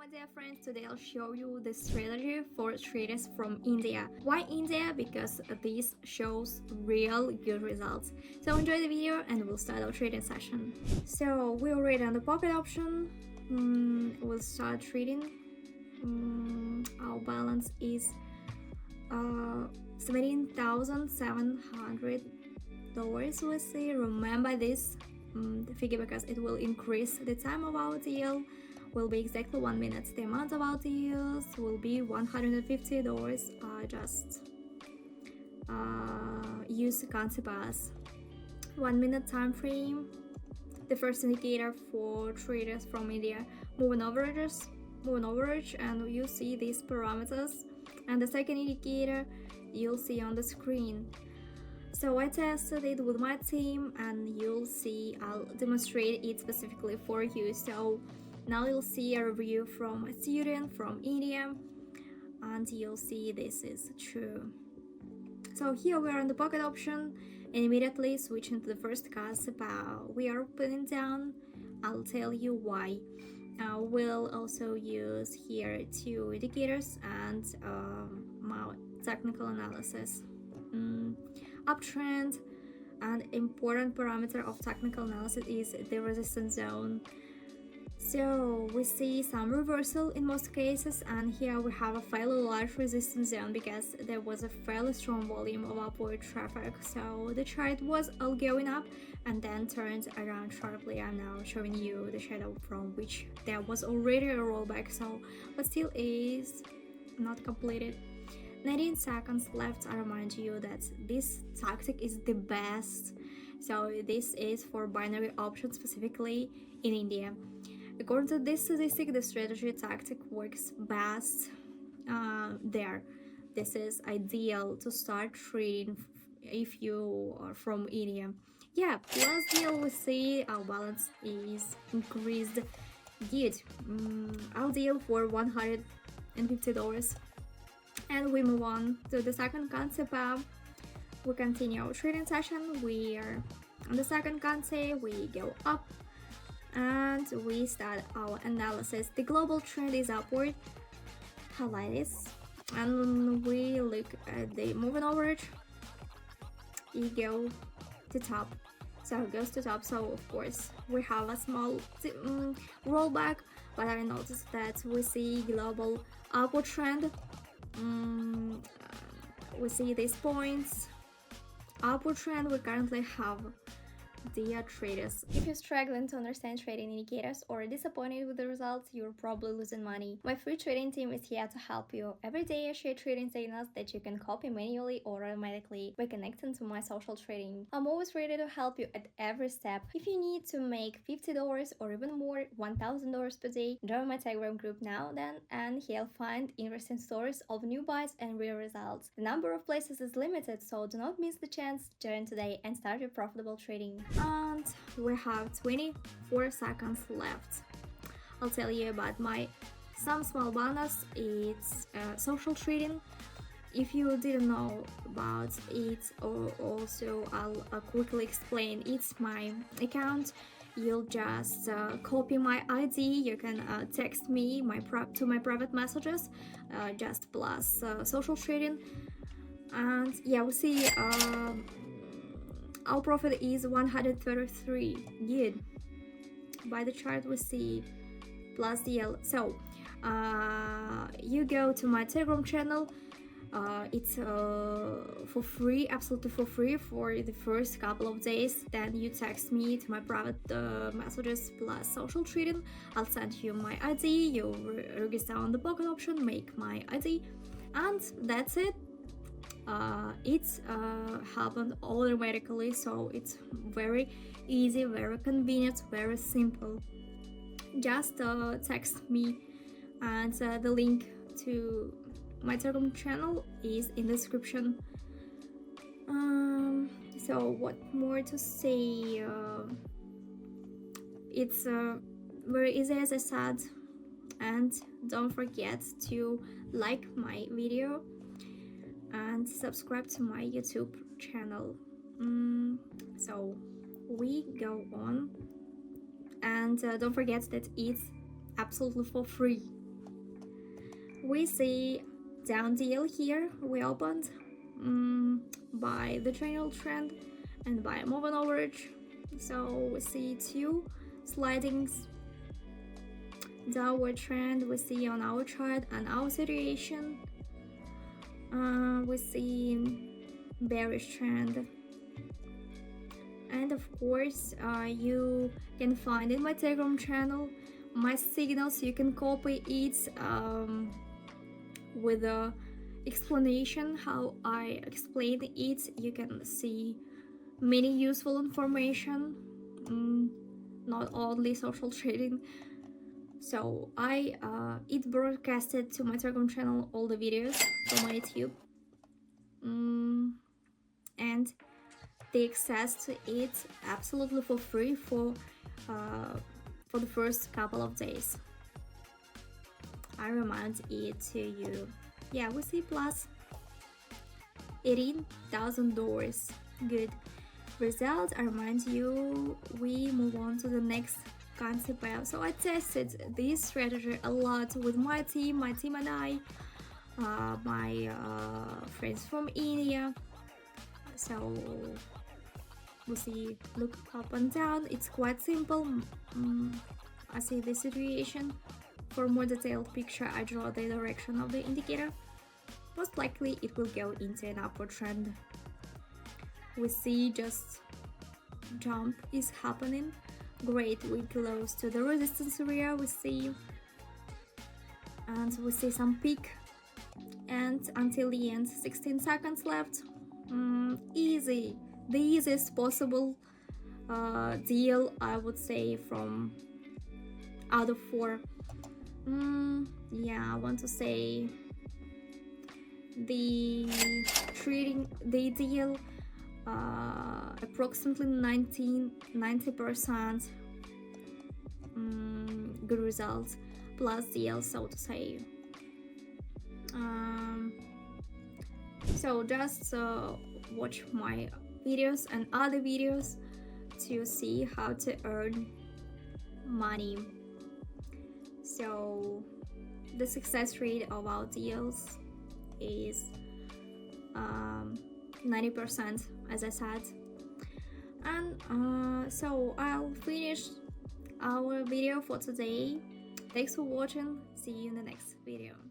my dear friends, today I'll show you the strategy for traders from India. Why India? Because this shows real good results. So enjoy the video and we'll start our trading session. So we already on the pocket option. We'll start trading. Our balance is $17,700. We see. Remember this figure because it will increase the time of our deal. Will be exactly 1 minute. The amount of our deals will be $150. Just use the Kansi pass. 1 minute time frame. The first indicator for traders from India, moving average, and you see these parameters. And the second indicator you'll see on the screen. So I tested it with my team, and you'll see I'll demonstrate it specifically for you. So now you'll see a review from a student from India, and you'll see this is true. So here we are on the pocket option, and immediately switching to the first cast. We are opening down. I'll tell you why. We'll also use here two indicators and my technical analysis. Uptrend, and important parameter of technical analysis is the resistance zone. So we see some reversal in most cases, and here we have a fairly large resistance zone because there was a fairly strong volume of upward traffic. So the chart was all going up and then turned around sharply. I'm now showing you the shadow from which there was already a rollback, so but still is not completed. 19 seconds left. I remind you that this tactic is the best. So this is for binary options, specifically in India. According to this statistic, the strategy tactic works best there. This is ideal to start trading if you are from India. Yeah, last deal we see our balance is increased. Good. Our deal for $150. And we move on to the second concept. We continue our trading session. We are on the second concept. We go up and we start our analysis. The global trend is upward. Highlight this, and we look at the moving average. It goes to top. So it goes to top. So of course we have a small rollback, but I noticed that we see global upward trend. We see these points. Upward trend. We currently have dear traders. If you're struggling to understand trading indicators or disappointed with the results, you're probably losing money. My free trading team is here to help you. Every day I share trading signals that you can copy manually or automatically by connecting to my social trading. I'm always ready to help you at every step. If you need to make $50 or even more, $1,000 per day, join my Telegram group now then, and you'll find interesting stories of new buys and real results. The number of places is limited, so do not miss the chance. Join today and start your profitable trading. And we have 24 seconds left. I'll tell you about some small bonus. It's social trading. If you didn't know about it, or also I'll quickly explain. It's my account. You'll just copy my ID. You can text me to my private messages, just plus social trading. And yeah, we see our profit is 133. Good. By the chart we see plus DL. So you go to my Telegram channel. It's for free, absolutely for free for the first couple of days. Then you text me to my private messages plus social trading. I'll send you my ID. You register on the pocket option, make my ID, and that's it. It's happened automatically, so it's very easy, very convenient, very simple. Just text me, and the link to my Telegram channel is in the description. So what more to say? It's very easy, as I said, and don't forget to like my video and subscribe to my YouTube channel. So we go on, and don't forget that it's absolutely for free. We see down deal here we opened by the general trend and by moving average. So we see two slidings downward trend we see on our chart and our situation. We see bearish trend, and of course you can find in my Telegram channel my signals. You can copy it with a explanation how I explained it. You can see many useful information, not only social trading. So I it broadcasted to my Telegram channel all the videos from my YouTube, and the access to it absolutely for free for the first couple of days. I remind it to you. Yeah, we see plus $18,000. Good results. I remind you, we move on to the next concept pair. So I tested this strategy a lot with my team and I, my friends from India. So we see look up and down. It's quite simple. I see the situation. For more detailed picture, I draw the direction of the indicator. Most likely it will go into an upward trend. We see just jump is happening. Great, we close to the resistance area. We see some peak, and until the end 16 seconds left. Easy, the easiest possible deal, I would say, from out of 4. Yeah, I want to say the deal approximately 90% good results plus deal, so to say. So just watch my videos and other videos to see how to earn money. So the success rate of our deals is 90%, as I said. And so I'll finish our video for today. Thanks for watching. See you in the next video.